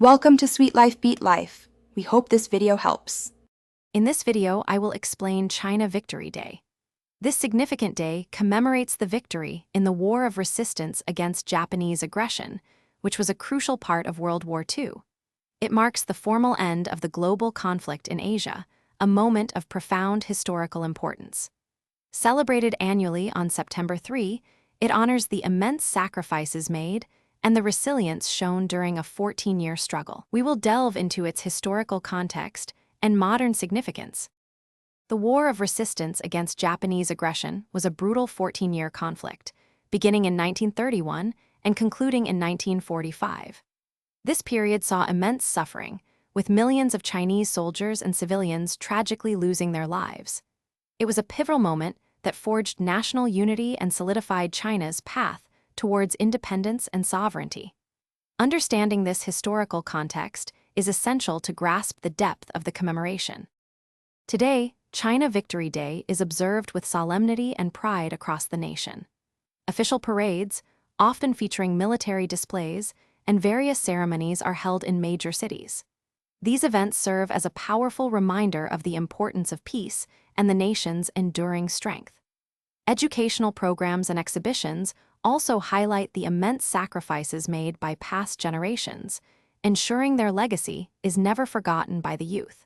Welcome to Sweet Life Beat Life. We hope this video helps. In this video, I will explain China Victory Day. This significant day commemorates the victory in the War of Resistance against Japanese aggression, which was a crucial part of World War II. It marks the formal end of the global conflict in Asia, a moment of profound historical importance. Celebrated annually on September 3, it honors the immense sacrifices made and the resilience shown during a 14-year struggle. We will delve into its historical context and modern significance. The War of Resistance against Japanese aggression was a brutal 14-year conflict, beginning in 1931 and concluding in 1945. This period saw immense suffering, with millions of Chinese soldiers and civilians tragically losing their lives. It was a pivotal moment that forged national unity and solidified China's path towards independence and sovereignty. Understanding this historical context is essential to grasp the depth of the commemoration. Today, China Victory Day is observed with solemnity and pride across the nation. Official parades, often featuring military displays, and various ceremonies are held in major cities. These events serve as a powerful reminder of the importance of peace and the nation's enduring strength. Educational programs and exhibitions also highlight the immense sacrifices made by past generations, ensuring their legacy is never forgotten by the youth.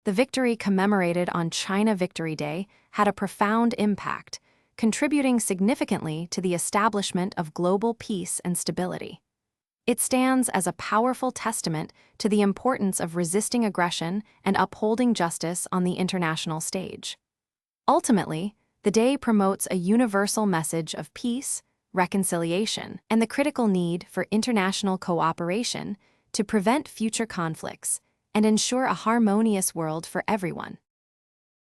The victory commemorated on China Victory Day had a profound impact, contributing significantly to the establishment of global peace and stability. It stands as a powerful testament to the importance of resisting aggression and upholding justice on the international stage. Ultimately, the day promotes a universal message of peace, reconciliation, and the critical need for international cooperation to prevent future conflicts and ensure a harmonious world for everyone.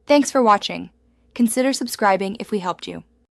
Thanks for watching. Consider subscribing if we helped you.